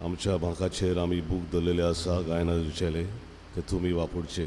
आमच्या भागाचेर आमी बूक दवरलेले आसा गायनाचेले ते तुमी वापरचे.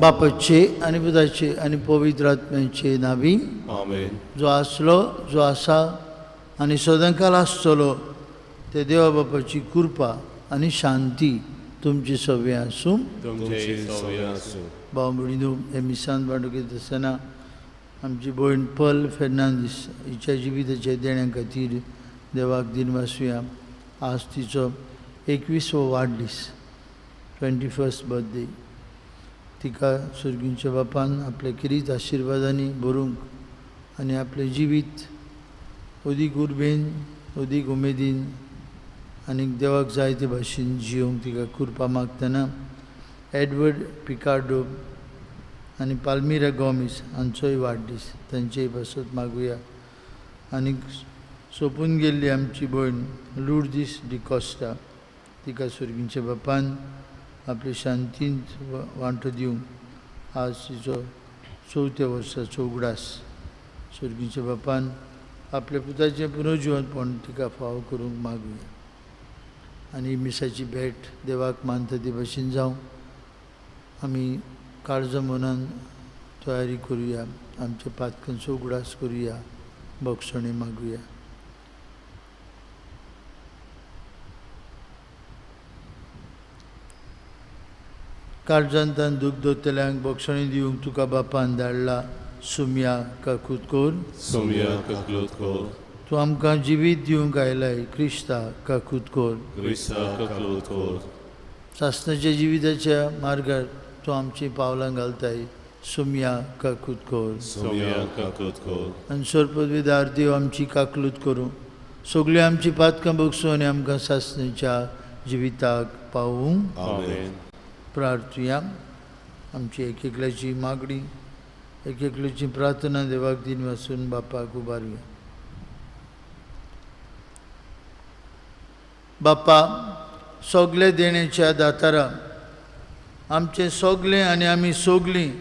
बापाचे आणि पुताचे आणि पवित्र आत्म्याचे नावी आमेन. जो आसलो जो आसा आणि सदांकाल आसतलो ते देवा बापाची कृपा आणि शांती तुमची सवय आसूं. भाव भयणीनो, हे मिसान वांटून घेत आसतना आमची भयण पल फेर्नांदीस हिच्या जिविताच्या देण्या खातीर देवाक दिनवासुया. आज तिचो 21वो वाडदीस, 21st बर्थडे. तिका सुर्गींच्या बापान आपल्या किरीत आशिर्वादांनी भरूंक आनी आपलें जिवीत अदीक उर्बेन अदीक उमेदीन आनी देवाक जाय ते भाशेन जियोंक तिका कृपा मागतना एडवर्ड पिकार्डो आनी पाल्मिरा गॉमिस हांचोय वाडदीस तांचेय बसत मागुया. आनी सोंपून गेल्ली आमची भयण लुर्दीस डिकॉस्टा तिका सुर्गींच्या बापान आपली शांतींत वांटो दिवंक आज तिचो 4थ्या वर्साचो उगडास. सुर्गींच्या बापान आपल्या पुताचें पुनर्जिवनपण तिका फावो करूंक मागुया. आनी मिसाची भेट देवाक मानता ते भाशेन जावं आमी काळजा मनान तयारी करुया. आमच्या पातकांचो उगडास करुया, भक्षणे मागुया. काळजांतान दूख दोतल्यांक भक्षणी दिवंक तुका बापान धाडला. सुम्या काकूत कोर, सुम्या काकूत कोर. तूं आमकां जिवीत दिवंक आयलाय. क्रिस्ता काकूत कोर, क्रिस्ता काकूत कोर. सासणाच्या जिविताच्या मार्गार तूं आमची पावलां घालताय. सुम्या काकूत कोर, सुम्या काकूत कोर. आनी सर्पद्वेदार देव आमची काकलूत करूं. सगळीं आमची पातकां बगसूं आनी आमकां सासणेच्या जिविताक पावूंक. आमेन. प्रार्थुया. आमची एक एकल्याची मागणी एक एकल्याची प्रार्थना देवाक दिन वाचून बापाक उबारुया. बापा, सगले देण्याच्या दातारा, आमचे सगलें आनी आमी सगलीं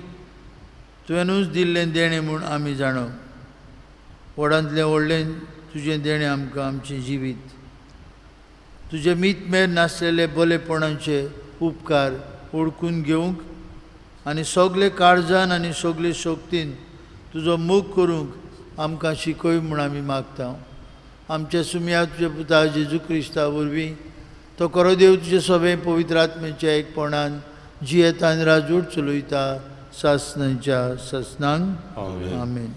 तुवेंनूच दिल्लें देणें म्हूण आमी जाणव. व्हडांतलें व्हडलें तुजें देणें आमकां आमचें जिवीत, तुजे मीतमेर नासलेले बलेपणाचे उपकार ओळखून घेवंक आनी सगले काळजान आनी सगले शक्तीन तुजो मोग करूंक आमकां शिकय म्हूण आमी मागता. आमच्या सुम्या तुज्या पुता जेजू क्रिस्ता वरवीं तो खरो देव तुजे सभे पवित्र आत्म्याच्या एकपणान जियेता आनी राजवट चलयता सासणांच्या सासणांक. आमेन.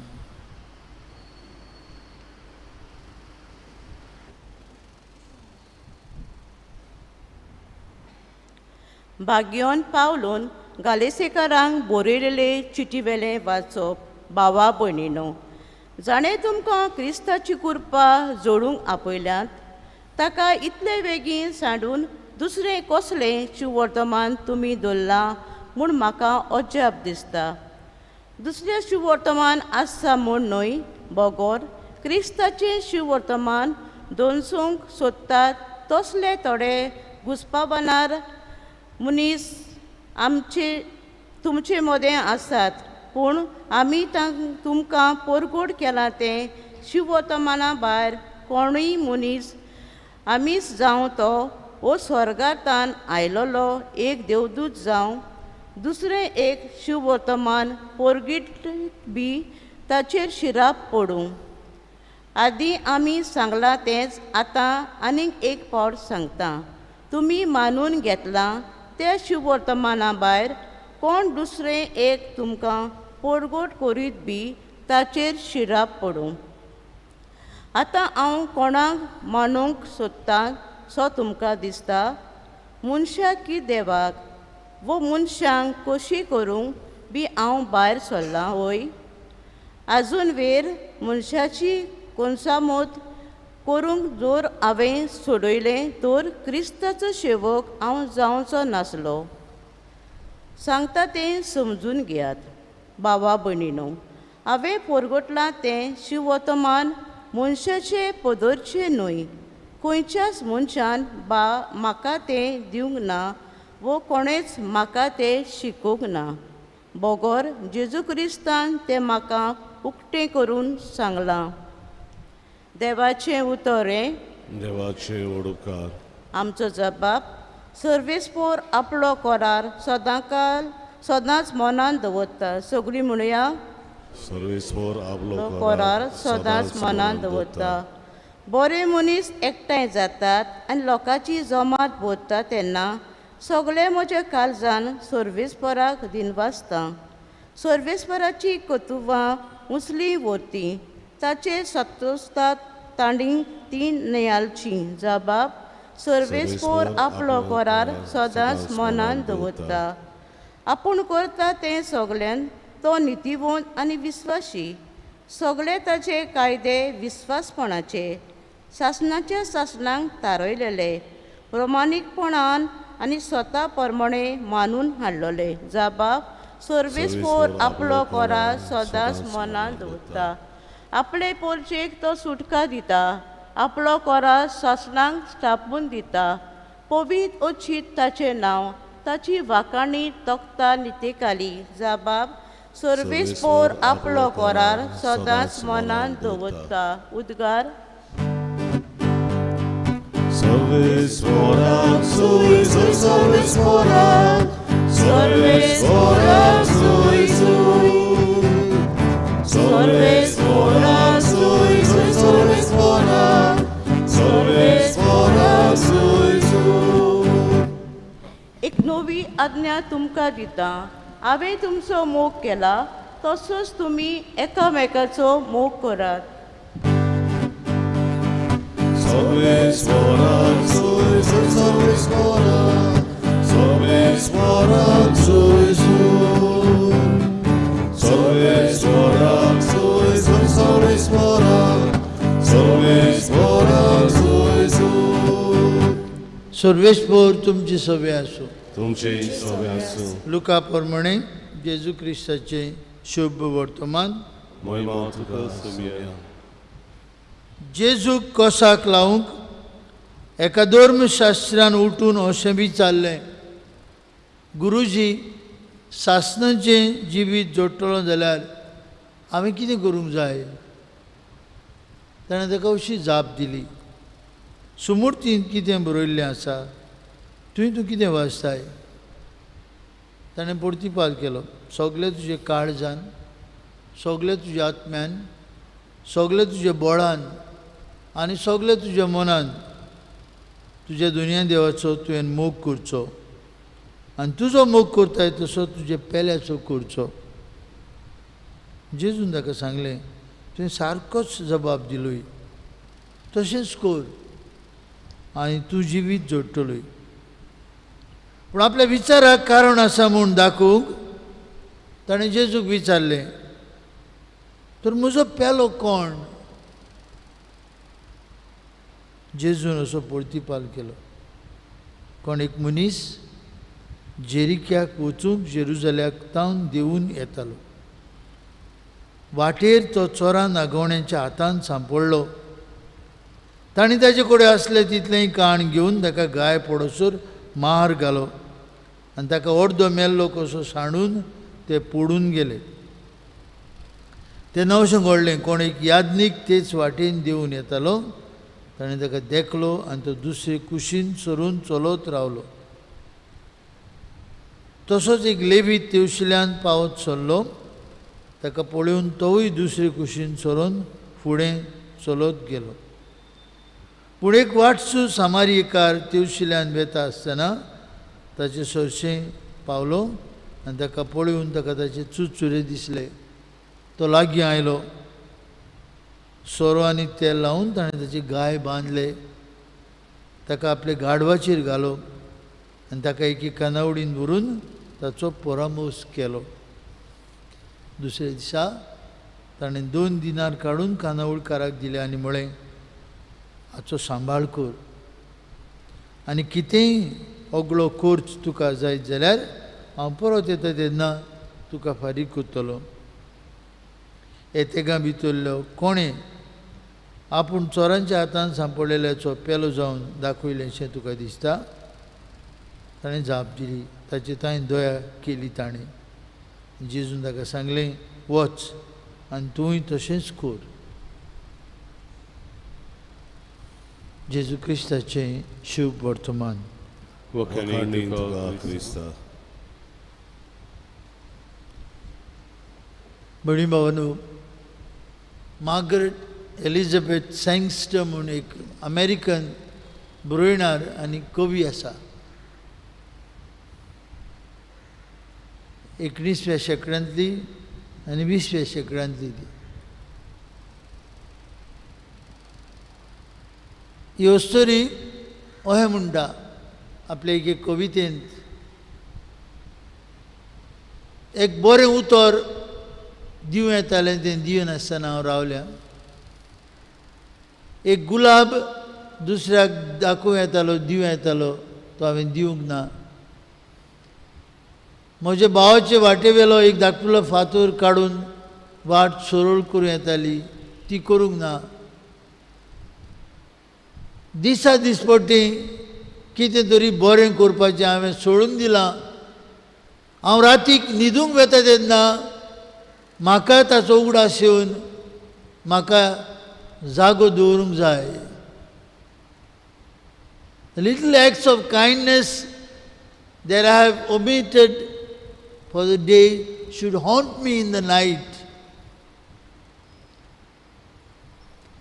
भाग्योन पावलोन गालेसेकारांक बरयलेले चिटीवेले वाचप. भावा भयणीनो, जाणें तुमकां क्रिस्ताची कृपा जोडूंक आपयल्यात ताका इतले बेगीन सांडून दुसरें कसलें शुवर्तमान तुमी दवरलां म्हूण म्हाका अजाप दिसता. दुसरें शुवर्तमान आसा म्हूण न्हय, बगोर क्रिस्ताचें शुवर्तमान दोनसूंक सोदतात तसले थोडे घुसपावनार मनीस तुमचे मदें आसात. पूण आमी तुमकां परगोड केलां तें शिववर्तमाना भायर कोणूय मनीस आमीच जावं तो वो स्वर्गांतान आयलोलो एक देवदूत जावं दुसरें एक शिववर्तमान पोरगीट बी ताचेर शिराप पडूं. आदीं आमी सांगलां तेंच आतां आनीक एक फावट सांगता. तुमी मानून घेतलां त्या शिववर्तमाना भायर कोण दुसरें एक तुमकां पोरगोट करीत बी ताचेर शिराप पडूं. आतां हांव कोणाक मानूंक सोदतां सो तुमकां दिसता? मनशाक की देवाक? वो मनशांक कशी करूंक बी हांव भायर सरलां वय? आजून वेर मनशाची कोनसामूत करूंक जोर हांवें सोडयलें तर क्रिस्ताचो सेवक हांव जावचो नासलो. सांगता तें समजून घेयात. भावा भयणीनो, हांवें परगटलां तें शिववर्तमान मनशाचे पदरचे न्हय. खंयच्याच मनशान म्हाका तें दिवंक ना वो कोणेच म्हाका तें शिकोवंक ना. बोगोर जेजू क्रिस्तान तें म्हाका उक्तें करून सांगलां. देवाचें उतर हें देवाचे ओडकार. आमचो जबाब सर्वेस्पोर आपलो करार सदांच मनान दवरता. सगळीं म्हणुया, सर्वेस्वर आपलो करार सदांच मनान दवरता. बरे मनीस एकठांय जातात आनी लोकांची जमात भोंवता तेन्ना सगळे म्हज्या काळजान सर्वेस्पराक दिनवासता. सर्वेस्पराची कतुवां उचली व्हरती. ताचे सत्तोस्तात तांणी ती नेयालची. जबाब सर्वेस्पोर आपलो करार सदांच मनान दवरता. आपूण करता तें सगळ्यान तो नितीवंत आनी विस्वाशी. सगळे ताचे कायदे विस्वासपणाचे. शासनाच्या शासनांक तारयलेले. प्रमाणीकपणान आनी स्वता प्रमाणे मानून हाडलोले. जबाब सर्वेस्पोर आपलो करार सदांच मनान दवरता. आपले पोरचेक तो सुटका दिता. आपलो करार शासनांक स्थापून दिता. पवित्र ओच्छीत ताचें नांव. ताची वाखाणी तोखता नितेकाली. जबाब सर्वेस्पोर आपलो करार सदांच मनान दवरता. उद्गार सर्वेस्वराक सोय सोय सर्वेस्वराक सर्वेस्वराक सोय सोय सर्वेस्वराक सोय सोय सर्वेस्वराक सर्वेस्वराक सोय सोय. एक नवी आज्ञा तुमकां दिता. हांवें तुमचो मोग केला तसोच तुमी एकामेकाचो मोग करात. सर्वेस्वराक सोय सोय सर्वेस्वराक सर्वेस्वराक सोय सोय सर्वेस्वराक सोय सोय सर्वेस्वराक सर्वेस्वराक सोय सोय. सर्वेस्पोर तुमची सवय आसूं. तुमचे सवय आसूं. लुका प्रमाणे जेजू क्रिस्ताचे शुभ वर्तमान. महिमा तुका समिया. जेजूक कोसाक लावूंक एका धर्मशास्त्रान उठून अशें विचारलें, गुरुजी, शासनाचें जिवीत जोडटलो जाल्यार हांवें कितें करूंक जाय? ताणें ताका अशी जाप दिली, सुमूर्तींत कितें बरयल्लें आसा थंय तूं कितें वाचताय? ताणें परतीपाल केलो, सगळें तुजे काळजान, सगळें तुज्या आत्म्यान, सगळें तुज्या बोळान आनी सगळें तुज्या मनान तुज्या दुनिया देवाचो तुवें मोग करचो आनी तुजो मोग करताय तसो तुज्या पेल्याचो करचो. जेजून ताका सांगलें, तुवें सारकोच जबाब दिलोय, तशेंच कर आनी तूं जिवीत जोडटलोय. पूण आपल्या विचाराक कारण आसा म्हूण दाखोवंक ताणें जेजूक विचारलें, तर म्हजो पेलो कोण? जेजून असो परतीपाल केलो, कोण एक मनीस जेरिक्याक वचूंक जेरुजल्याक तावन देंवून येतालो. वाटेर तो चोरान आगोवण्याच्या हातान सांपडलो. तांणी ताचे कडेन आसलें तितलेंय काण घेवन ताका गाय पडसर मार घालो आनी ताका अर्दो मेल्लो कसो सांडून ते पडून गेले. तेन्ना अशें घडलें, कोण एक याज्ञीक तेच वाटेन देंवन येतालो, ताणें ताका देखलो आनी तो दुसरे कुशीन सरून चलत रावलो. तसोच एक लेवी तेवशिल्यान पावत चल्लो, ताका पळोवन तोवूय दुसरे कुशीन सरून फुडें चलत गेलो. पूण एक वाटसू सामारियेकार तेवशिल्यान वेता आसतना ताचे सरशें पावलो आनी ताका पळोवन ताका ताचे चुचुरे दिसले. तो लागीं आयलो, सोरो आनी तेल लावन ताणें ताची गाय बांदले, ताका आपले गाडवाचेर घालो आनी ताका एके कानावडीन व्हरून ताचो परामोस केलो. दुसऱ्या दिसा ताणें 2 दिनार काडून कानावळकाराक दिले आनी म्हळें, हाचो सांबाळ कर, आनी कितेंय ओगळो खर्च तुका जायत जाल्यार हांव परत येता तेन्ना तुका फारीक करतलो. येतेगा भितरलो कोणें आपूण चोरांच्या हातांत सांपडलेल्याचो पेलो जावन दाखयलेशें तुका दिसता? ताणें जाप दिली. ताची ताणें दया केली. ताणें जेजून ताका सांगलें, वच आनी तूंय तशेंच कर. जेजू क्रिस्ताचें शुभ वर्तमान. वखाणी तुका क्रिस्ता. भणी भावानो, मार्गरेट एलिझाबेथ सँगस्टर म्हणून एक अमेरिकन बरोयणार आनी कवी आसा. 19व्या शेंकड्यांतली आनी 20व्या शेंकड्यांतली ती. ह्यो स्टोरी अशें म्हणटा आपल्या एके कवितेंत, एक बरें उतर दिवं येतालें तें दिनासतना हांव रावल्या. एक गुलाब दुसऱ्याक दाखोवं येतालो, दिवं येतालो, तो हांवें दिवंक ना. म्हज्या भावाचे वाटेवेलो एक धाकटुलो फातर काडून वाट सरळ करूं येताली, ती करूंक ना. दिसा दिसपट्टी कितें तरी बरें करपाचें हांवें सोडून दिलां. हांव रातीक न्हिदूंक वेता तेन्ना म्हाका ताचो उगडास येवन म्हाका जागो दवरूंक जाय. Little acts of kindness that I have omitted for the day should haunt me in the night.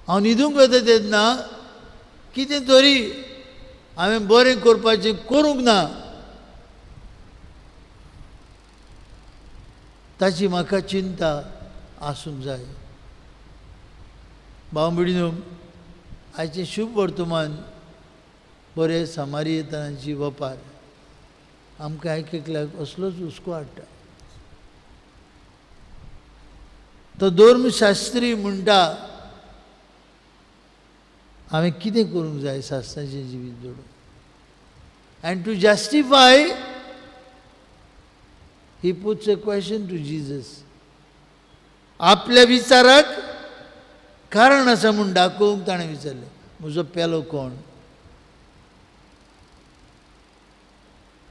हांव न्हिदूंक वेता तेन्ना कितें तरी हांवें बरें करपाचें करूंक ना, ताची म्हाका चिंता आसूंक जाय. भाव भयणीनो, आयचें शुभ वर्तमान बरे सामारियेतनाची वपार आमकां आयकल्याक असलोच हुस्को हाडटा. तो धर्मशास्त्री म्हणटा हांवें कितें करूंक जाय सासणाचें जिवीत जोडून. And to justify he puts a question to Jesus. आपल्या विचाराक कारण आसा म्हूण दाखोवंक ताणें विचारलें, म्हजो पेलो कोण?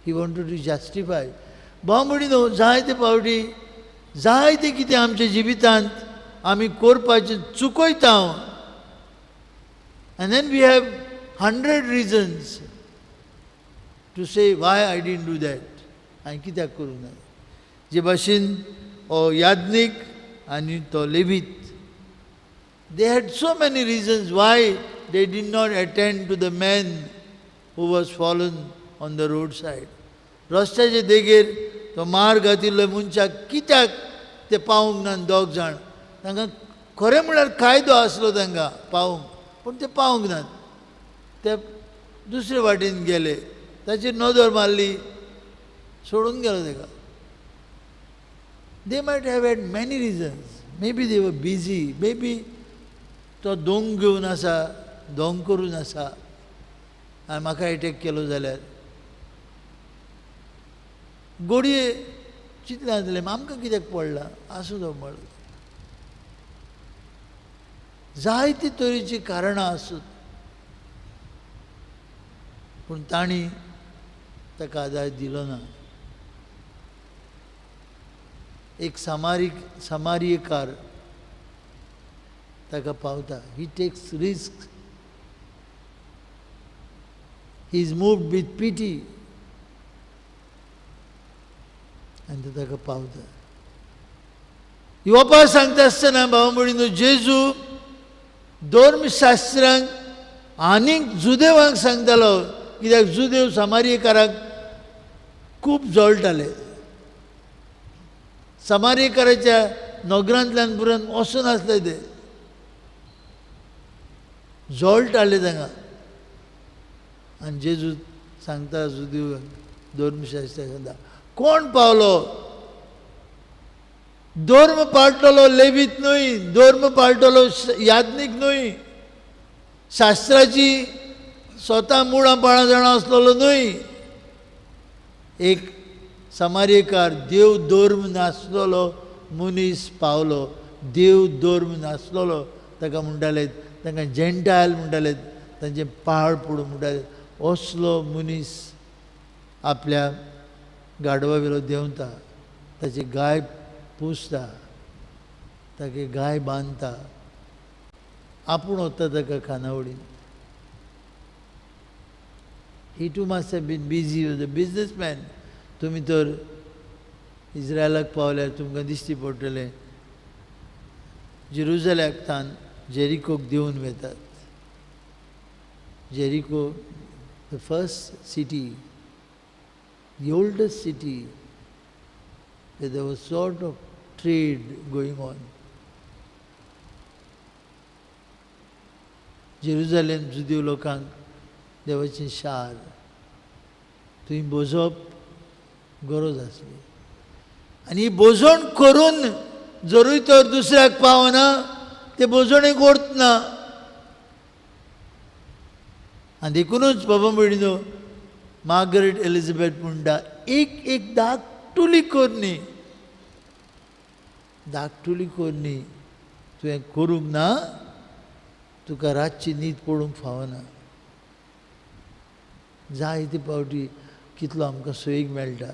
He wanted to justify. भाव भयणीनो, जायते फावटी जायते कितें आमच्या जिवितांत आमी करपाचें चुकयता. And then we have 100 reasons to say why I didn't do that. हांवें कित्याक करूंक ना. जे भाशेन हो याज्ञीक आनी तो लेवीत, they had so many reasons why they did not attend to the man who was fallen on the roadside. रस्त्याचे देगेर तो मार घातिल्लो मनशाक कित्याक ते पावूंक ना दोग जाण. तांकां खरें म्हळ्यार कायदो आसलो तांकां पावूंक, पूण ते पावूंक नात. ते दुसरे वाटेन गेले, ताचेर नदर मारली, सोडून गेलो ताका. They might have had many reasons. Maybe they were busy. Maybe तो दोंग घेवन आसा, दोंग करून आसा, आनी म्हाका एटॅक केलो जाल्यार. गोडये चिंतलें जातलें आमकां कित्याक पडला, आसूं दो म्हण. जायते तरेची कारणां आसूं, पूण तांणी ताका आदार दिलो ना. एक सामारियेकार ताका पावता. He takes risk. He is moved with pity आनी तो ताका पावता. येवपा सांगता आसतना भाव भयणीनो, जेजू धर्मशास्त्रांक आनीक जुदेवांक सांगतालो, कित्याक जुदेव समारियेकाराक खूब जळटाले. समारियेकाराच्या नगरांतल्यान पुरान वचून आसले ते, जळटाले तांकां. आनी जेजू सांगता जुदेवांक, धर्मशास्त्राक सांगता, कोण पावलो? धर्म पाळटलो लेवीत न्हय, धर्म पाळटलो याज्ञीक न्हय, शास्त्राची स्वता मुळां पाळा जाणा आसलेलो न्हय. एक समारियेकार देव धर्म नासलेलो मनीस पावलो. देव धर्म नासलेलो ताका म्हणटाले, तांकां जेंटायल म्हणटाले, तांचे पाळ पडूं म्हणटाले. असलो मनीस आपल्या गाडवा वेलो देंवता, ताची गाय पुसता, ताका गाय बांदता, आपूण वता ताका खानावळीन. He too must have been busy was a businessman. तुमी तर इस्रायलाक पावल्यार तुमकां दिश्टी पडटलें जेरुसलेमांतल्यान जेरिकोक देंवन वेतात. Jericho, the first city, the oldest city, where there was sort of trade going on. Jerusalem जुदीव लोकांक देवाचें शार. थंय बोजप गरज आसली. आनी ही बोजोण करून जरूय तर दुसऱ्याक पावना, ते बोजोणेक ओडतना. आनी देखूनच बाबा भयणीनो, मार्गरेट एलिझाबेथ म्हणटा, एक धाकटुली कोरणी, धाकटुली कोरणी तुवें करूंक ना, तुका रातची न्हीद पडूंक फावना. जायते फावटी कितलो आमकां सोयीक मेळटा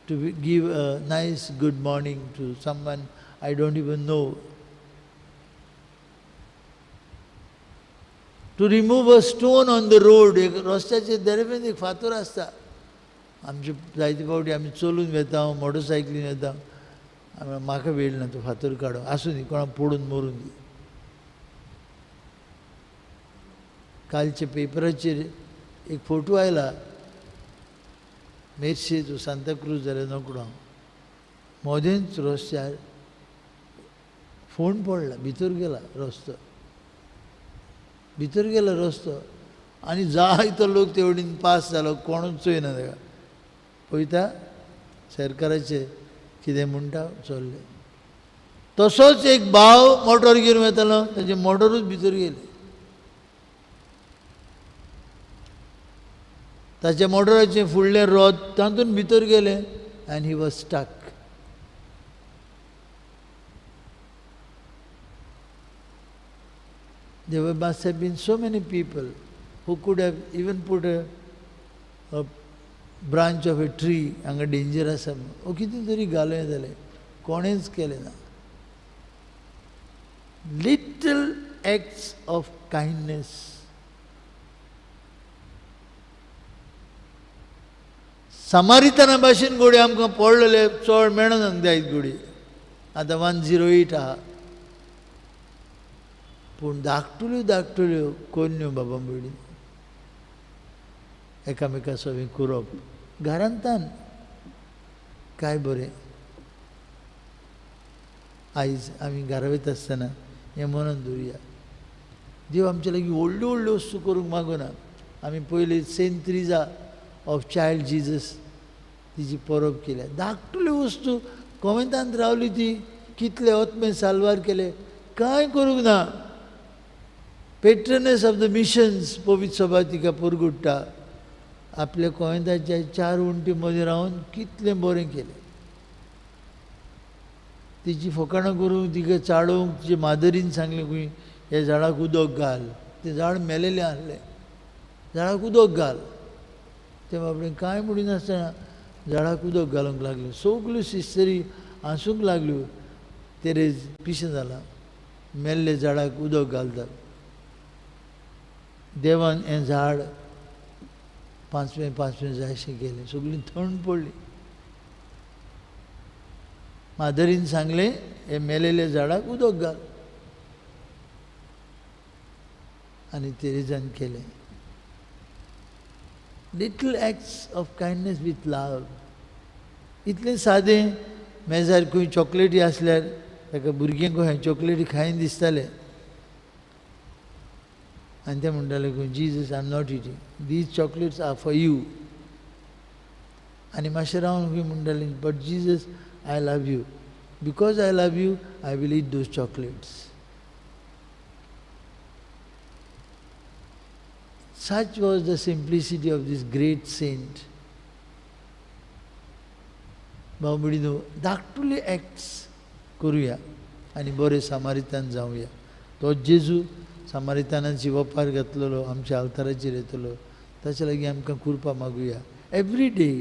to give a nice good morning to someone I don't even know, to remove a stone on the road. एक रस्त्याचेर देरेपेन एक फातर आसता. आमचे जायते फावटी आमी चलून वेता, मोटरसायकलीन वेता, म्हाका वेळ ना तो फातर काडूं, आसूं न्ही, कोणाक पडून मरून दी. कालचे पेपराचेर एक फोटो आयला, मेर्शे टू सांताक्रूज जाल्यार नकडो, मोदेंच रस्त्यार फोंड पडला, भितर गेला रस्तो, भितर गेलो रस्तो. आनी जायतो लोक ते वटेन पास जालो, कोणूच चोयना ताका. पळयता सरकाराचे कितें म्हणटा चल्ले. तसोच एक भाव मोटर घेवन वतालो, ताचे मोटरूच भितर गेले. ताच्या मोटराचें फुडलें रोद तातूंत भितर गेलें आनी he was stuck. There must have been so many people who could have even put a branch of a tree हांगा डेंजर आसा म्हणून कितें तरी घालूं जालें, कोणेंच केलें ना. Little acts of kindness. समारिताना भाशेन घोडी आमकां पडलेले चड मेळना जायत घोडी. आतां 108 आहा, पूण धाकटुल्यो कोन्यो बाबा भयणी एकामेका सगळें करप घरांतान काय बरें. आयज आमी घरा वयता आसतना हें मनान दवरया, देव आमचे लागीं व्हडल्यो व्हडल्यो वस्तू करूंक मागना. आमी पयलीं सेंट त्रिजा ऑफ चायल्ड जिजस तिची परब केल्या. धाकटुल्यो वस्तू कोमेंतांत रावली, ती कितले ओतमे साल्वार केले, कांय करूंक ना. पेट्रनेस ऑफ द मिशन्स पवित्र सभा तिका परगुट्टा. आपल्या कोयंताच्या 4 वण्टी मदीं रावन कितलें बरें केलें. तिची फकाणां करूंक, तिका चाडोवंक तिचे मादरीन सांगलें खंय ह्या झाडाक उदक घाल. तें झाड मेलेलें आसलें, झाडाक उदक घाल. ते बाबडें कांय म्हणिनासतना झाडाक उदक घालूंक लागलें. सगल्यो सिस्टरी हांसूंक लागल्यो. तेरेज पिशें जाला. मेल्ले झाडाक उदक घालतात. देवान हें झाड पांचवें जायशें केलें, सगळीं थंड पडली. माधुरीन सांगलें, हे मेलेले झाडाक उदक घाल. आनी तेरेजान केलें. Little acts of kindness with लव. इतलें सादें. मेजार खंय चॉकलेटी आसल्यार ताका भुरग्यांक खंय चॉकलेटी खायन दिसताले आनी ते म्हणटाले खंय Jesus I am not eating, these chocolates are for you. आनी मातशें रावन खंय म्हणटाले, but Jesus I love you, because I love you I will eat those chocolates. Such was the simplicity of this great saint. भाव भयणीनो, धाकटुले acts करुया आनी बरे सामारितान जावया. तो जेजू सामारितानांची वपार घातलेलो, आमच्या अवताराचेर येतलो. ताचे लागीं आमकां कृपा मागुया every day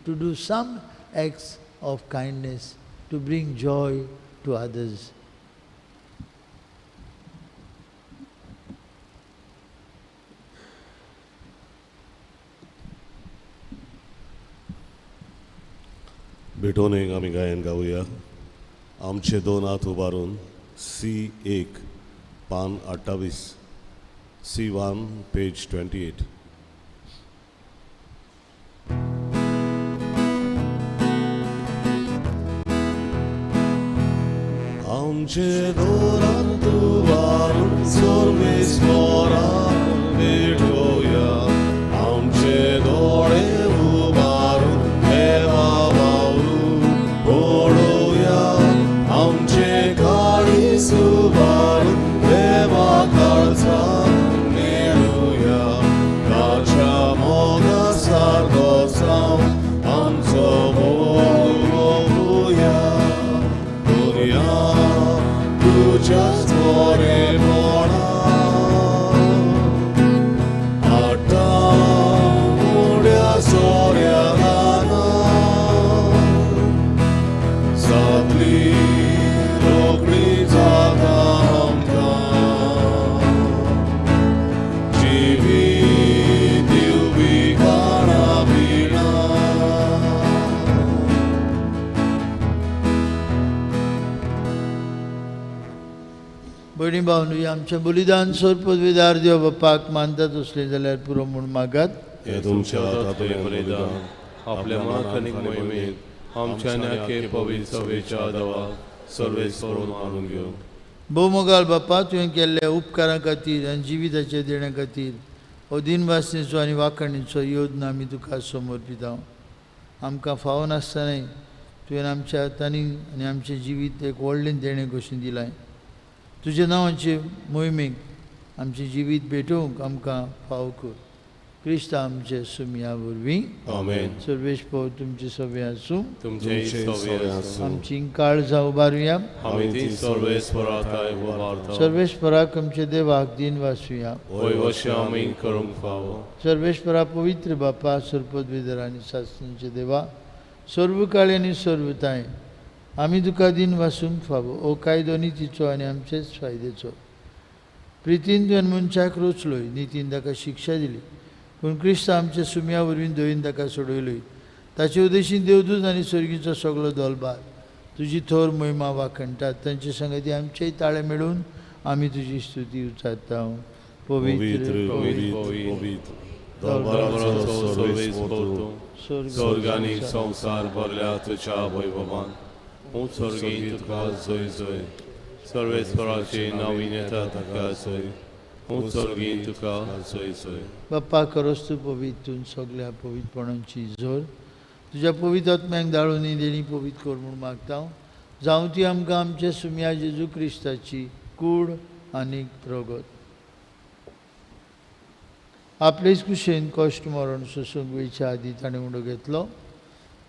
to do some acts of kindness to bring joy to others. भेटून एक आमी गायन गावया. आमचे दोन हात उबारून C1 पान 28, C1 पेज 28. आमचे दोन हात उबारून सर्वेस्वराक भेटूया. आमचे दोळे उबारून देवा आमचे काळी सुबारून देवा काळजा मेळुया. ताच्या मोगा सारको जावन आमचो मोग भोगुया. दुनिया तुज्याच बरेपणान आतां उड्या सोऱ्या सातली रोखडी जाता आमकां. जिवी दिवबी खाणा पिणा. भयणी भावनी, आमचें बलिदान सोर पदवीदार देव बापाक मानतात असलें जाल्यार पुरो म्हूण मागात. हे तुमच्या हातांतलें बलिदान आपल्या मनाकनीक मोहिमेक आमच्या नाके पवित्र सवेच्या दवा सर्वेस्वर मानून घेवं. भोव मोगाल बापा, तुवें केल्ल्या उपकारा खातीर आनी जिविताच्या देण्या खातीर हो दिनवासनेचो आनी वाखणीचो योजना आमी तुका समर्पिता. आमकां फावो नासतनाय तुवें आमच्या हातांनी आनी आमचें जिवीत एक व्हडलें देणें कशें दिलां. तुज्या नांवाचे मोहिमेक आमचें जिवीत भेटोवंक आमकां फावो कर. क्रिस्त आमचे सुमया वरवीं. आमेन. सर्वेश पो तुमचे सवे आसूं. तुमचे सवे आसूं. आमची काळजां उबारुया. आमी ती सर्वेस्पराकाय उबारता. सर्वेस्पराक आमचे देवाक दिन वासुया. होय अशें आमी करूंक फावो. सर्वेस्परा पवित्र बापा, सरपदवीधर आनी शास्त्रांचे देवा, सर्व काळी आनी सर्वताय आमी तुका दिन वासूंक फावो. ओ कायदो नितीचो आनी आमचेच फायद्याचो. प्रितीन तुवें मनशाक रोचलोय, नितीन ताका शिक्षा दिली, पूण क्रिस्त आमच्या सुमया वरवीं धोईन ताका सोडयलोय. ताचे उदेशीन देवदूत आनी सर्गीचो सगळो दलबार तुजी थोर महिमा वाखणटात. तांचे संगती आमचेय ताळे मेळून आमी तुजी स्तुती उचारता. पवित्र दरबाराचो सर्वेस्परतो स्वर्गानीक संवसार भरल्या तुज्या वैभवान. उत्सर्गीत तुका जय जय. सर्वेस्पराची नावीं येता ताका जय. उत्सर्गीत तुका जय जय. बाप्पा, खरोच तूं पवित्र, सगळ्या पवित्रपणांची जोर तुज्या पवित्र आत्म्याक धाडून ही देणी पवित्र कर म्हूण मागता. जावं ती आमकां आमच्या सुमया जेजू क्रिस्ताची कूड आनी प्रगत. आपलेच कुशेन कश्ट मरण सोसूंक वेच्या आदी ताणें उडो घेतलो.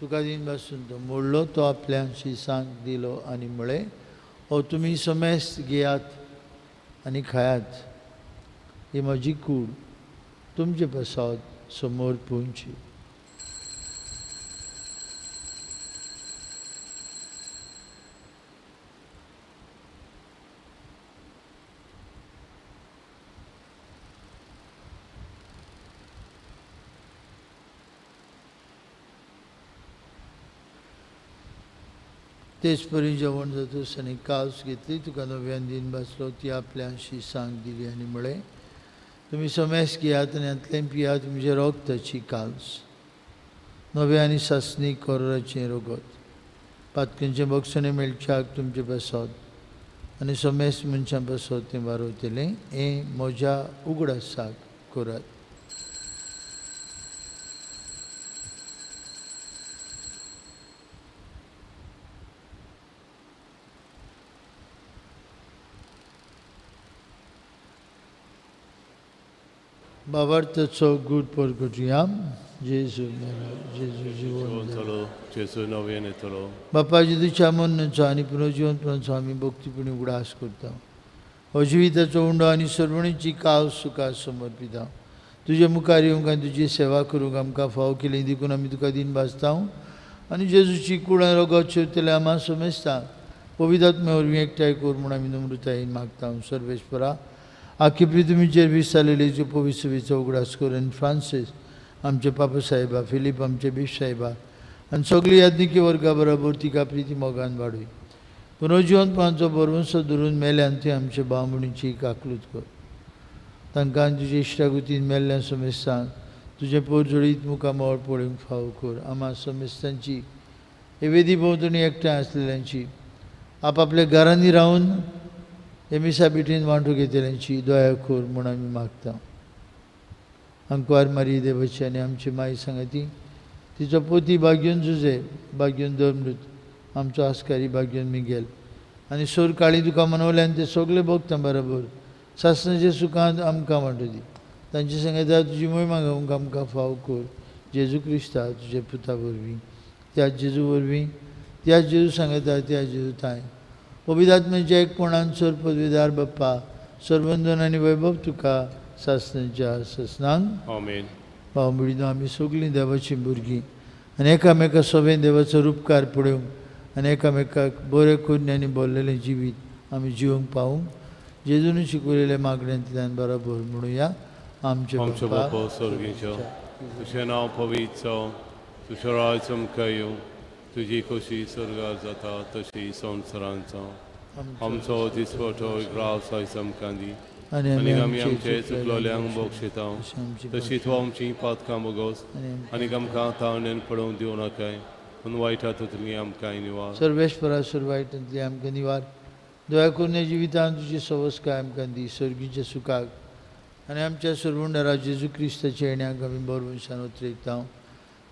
तुका दिन पासून तो मोडलो. तो आपल्या शिसांक दिलो आनी म्हळें, हो तुमी समेस्त घेयात आनी खायात. ही म्हजी कूड तुमचे प्रसाद समोर पोवची. तेच परी जेवण जातोस आणि कास घेतली तुका नव्यान दिन बसलो ती आपल्याशी सांग दिली आणि म्हळे तुम्ही समेस घेयात आणि यांतलें पियात तुमचे रोगताची काल्स नवे आनी सासणी कोराचें रोगत पातकेंचे बक्षणे मेळच्याक तुमचे बसत आनी समेस मनशां बसत तें वारोतलें हें म्हज्या उगडासाक करात. बाबार्थाचो गूड परगटुया. जेजू जेजू जीवन चलो जेजू नव्यान येतलो. बापा जेजूच्या मन्नाचो आनी पुनर्जीवनपणाचो आमी भक्तीपणी उगडास करता. हो जिविताचो उंडो आनी सर्वणीची काव सुखां समर्पिता. तुजे मुखार येवंक आनी तुजी सेवा करूंक आमकां फाव केलें देखून आमी तुका दिन भाजता आनी जेजूची कुळां रोगात शिवतले आम्हा समजता. पवित्रात्मे वरवीं एकठांय कोर म्हूण आमी नम्रतायेन मागता. सर्वेश्वरा आख्खे पृथ्वीचेर विस्तारलेले पवित्र सभेचो उगडास कर आनी फ्रांसीस आमचे पापा साहेबा फिलीप आमचे बिश साहेबा आनी सगळी याज्ञिकी वर्गा बरोबर तिका प्रिती मोगान वाडय. पुनर्जीवनपणाचो बरवंसो धरून मेल्यान ते आमचे बामणीची काकलूत कर. तांकां तुजे इश्टागुतीन मेल्ल्यान समेस्तान तुजे पोरजोळीत मुखामोळ पळोवंक फाव कर. आम्हा समेस्तांची हे वेदी भोंवतणी एकठांय आसलेल्यांची आपआपल्या घरांनी रावन हे मिसा बिठीन वांटो घेतल्यांची दया कर म्हूण आमी मागता. अंकवार मारी देवाची आनी आमची माई सांगाती तिचो पोती भाग्योन जुजे भाग्योन धर्मृत आमचो आस्कारी भाग्योन मिगेल आनी सोर काळी तुका मनवल्यान ते सगळे भक्तां बरोबर सासणाच्या सुखांत आमकां वांटो दी. तांचे सांगता तुजी महिमा गावंक आमकां फाव कर. जेजू क्रिस्ता तुजे पुता वरवीं त्याच जेजू वरवीं त्याच जेजू सांगता त्या जेजू ताय पवित्रात्म्याच्या एकपणान सर पदवीदार बाप्पा सर्वंदन आनी वैभव तुका सासणाच्या ससनांक आमेन. भाव मिळून आमी सगळीं देवाची भुरगीं आनी एकामेका सभेन देवाचो उपकार पळोवंक आनी एकामेकाक बरें करून आनी भरलेलें जिवीत आमी जिवंक पावूंक जेजून शिकवलेल्या मागण्यांतल्यान बरोबर म्हणुया. आमचे बापा स्वर्गीचो तुजें नांव पवित्र जावं तुजें राज्य चमका येवं तुजी खोशी स्वर्गार जाता तशी संवसारांत जावं. आमचो दिसपटो ग्रास आयज आमकां दी आनी आमी आमचे चुकलोल्यांक बक्षिता तशी तूं आमची पातकां बगोस आनी आमकां तावणेन पडोवंक दिवं नाकाय पूण वायटांतली आमकां निवार. सर्वेश्वरा सुरवायटांतली आमकां निवार. दया करून ह्या जिवितांत तुजी सवस्काय आमकां दी सर्गीच्या सुखाक आनी आमच्या सर्वंडारा जेजू क्रिस्ताच्या येण्याक आमी बरवंशान उतरयता.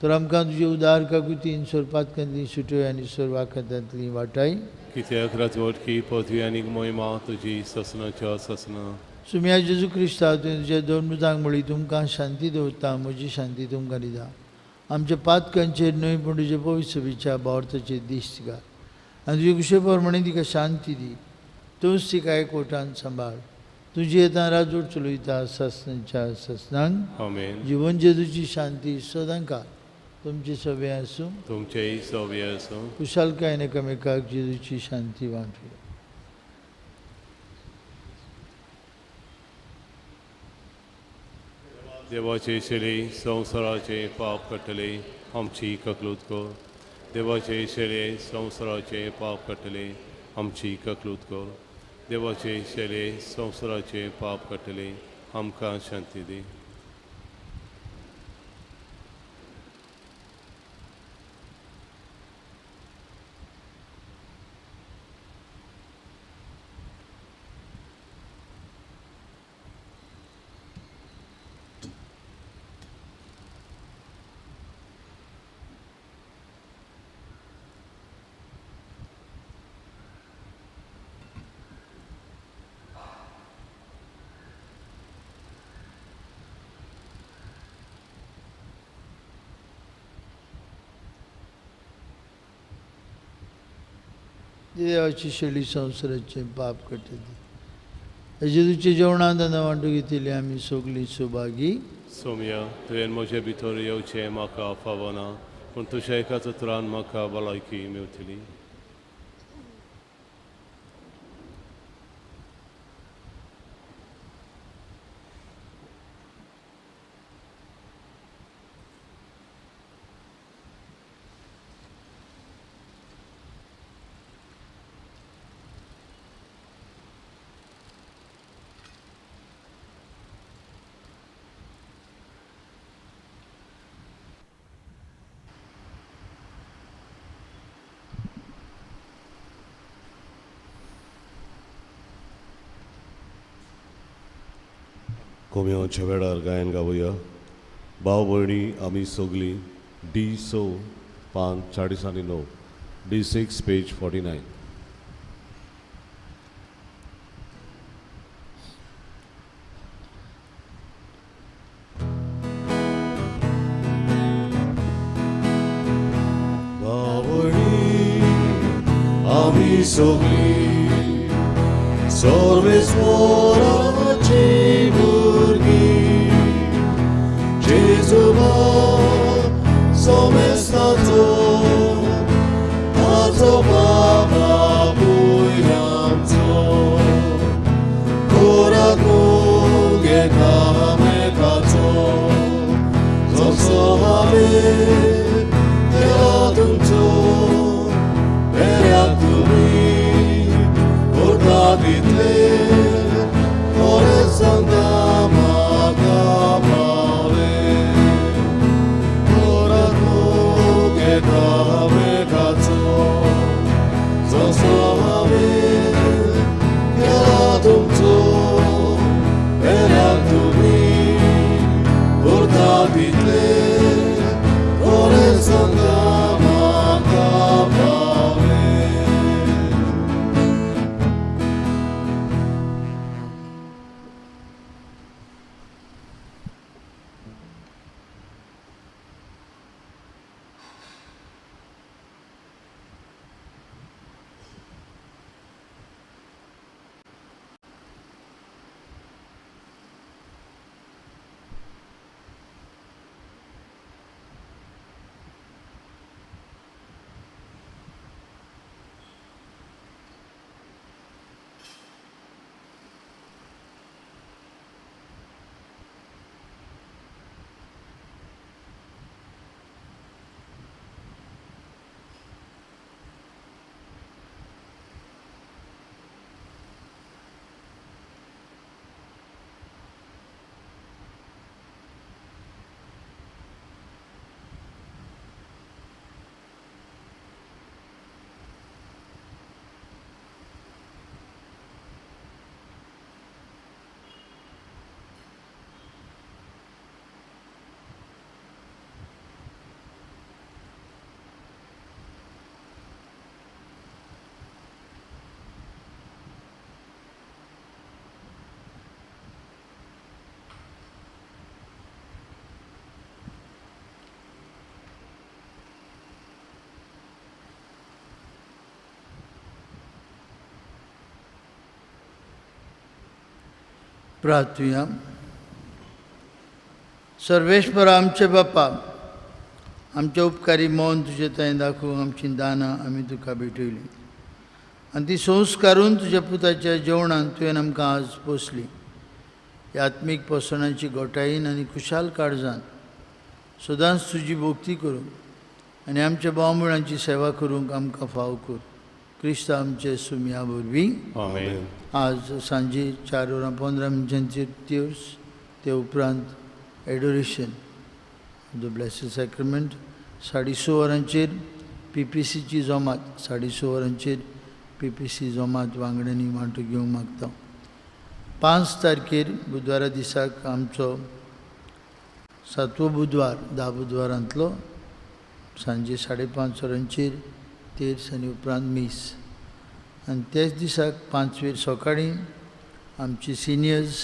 तर आमकां तुजे उदार काकुतीन सोरपातकांतली सुटय आनी सोरवाखांतांतली वाटाय. कित्याक राजवटकी पदवी आनी मोहिमा तुजी ससनाच्या ससना. सुम्या जेजू क्रिस्ता तुजे धर्मृतांक म्हळी तुमकां शांती दवरता म्हजी शांती तुमकां दिता. आमच्या पातकांचेर न्हय पूण तुजे पवित्र सभेच्या भावार्थाचेर दिश्ट घाल आनी तुजे कुशे प्रमाणे तिका शांती दी. तूंच तिका एकवटान सांबाळ. तुजी येता राजवट चलयता ससनाच्या ससनांक. आमेन. जिवन जेजूची शांती सदांकाळ तुमची सभे आसूं तुमचेय सव्य आसूं. कुशालकायेन एकामेकाक जेजूची शांती वांटूया. देवाचे शेळे संवसाराचे पाप कटले आमची ककलूत कर. देवाचे शेळे संवसाराचे पाप कटले आमची ककलूत कर. देवाचे शेळे संवसाराचे पाप कटले आमकां शांती दी. देवाची शेळी संवसाराचे पाप कटली. जेजूचे जेवणांत वांटो घेतिल्ले आमी सगळीं सुभागी. सोम्या तुवें म्हजे भितर येवचें म्हाका फावना पूण तुज्या एकाच उतरान म्हाका भलायकी मेळटली. कोम्याच्या वेळार गायन गावया भाव भयणी आमी सगलीं D6 पान 49 D6 पेज 49. आमी सगळीं सर्वेस्वराची भुरगीं जेजुबा सोमेस्ताचो ताचो बाबा भुंयरांचो कोराक घेता मेकाचो जसो हांवें केला तुमचो Periak tumi Urtaditli Oresanda Magapale Oraku Geta Mekatso Zosohavi Kelatumtso Periak tumi Urtaditli Oresanda Magapale. प्रार्थूया. Sarveshwar आमचे बापा, आमचे उपकारी मौन तुझे थंय दाखोवंक आमची दानां आमी तुका भेटयली आनी ती संस्कारून तुज्या पुताच्या जेवणान तुवें आमकां आज पोसली. ह्या आत्मीक पोसणाची घोटायेन आनी खुशाल काळजान सदांच तुजी भोक्ती करूंक आनी आमच्या भाव-भयणांची सेवा करूंक आमकां फाव कर. क्रिस्त आमचे सुमया वरवीं आमेन. आज सांजे 4:15 तिर्स ते उपरांत एडोरेशन द ब्लेसिड सॅक्रेमेंट 6:30 PPCची जमात 6:30 PPC जमात वांगड्यांनी वांटो घेवंक मागता. 5 तारखेर बुधवारा दिसाक आमचो 7वो बुधवार 10 बुधवारांतलो सांजे 5:30 तेर्स आनी उपरांत मीस. आनी तेच दिसाक 5वेर सकाळीं आमची सिनियर्स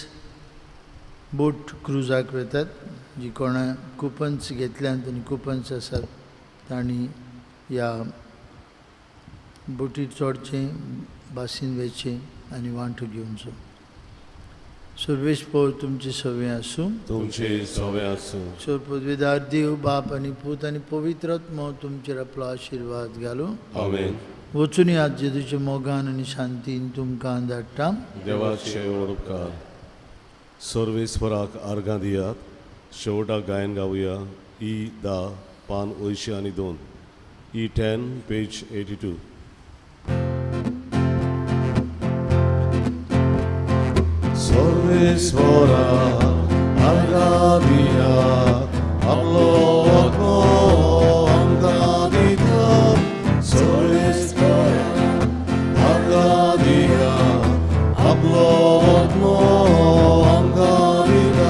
बोट क्रुजाक वेतात. जी कोणा कुपन्स घेतल्यात आनी कुपन्स आसात तांणी ह्या बोटीर चडचें बासीन वयचें आनी वांटो घेवचो. सर्वेश पौर तुमचे सवे आसूं. तुमचे सवे आसूं. ईश्वर पदवीदार देव बाप आनी पूत आनी पवित्र आत्मो तुमचेर आपलो आशिर्वाद घालूं. आमेन. वचून आज जेजूच्या मोगान आनी शांतीन तुमकां धाडटा. देवाचे उपकार. सर्वेस्वराक आर्गां दियात. शेवटाक गायन गावया E10 पान 82 E10 page 82. Sorvesvara Argadia Ablo Amgadita Sorvesvara Argadia Ablo Amgadita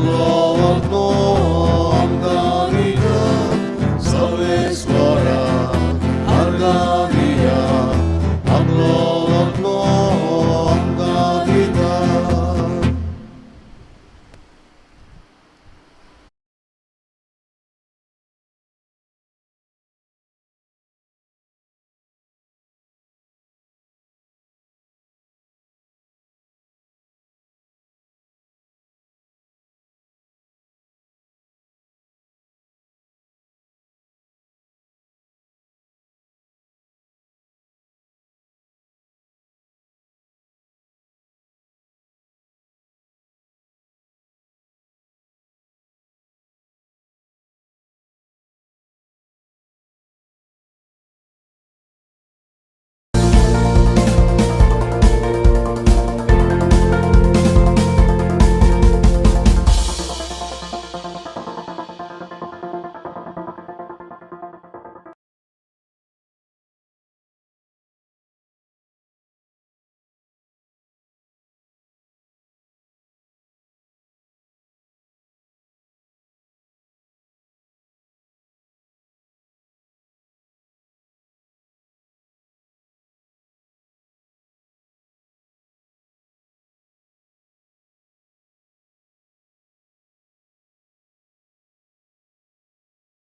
amlo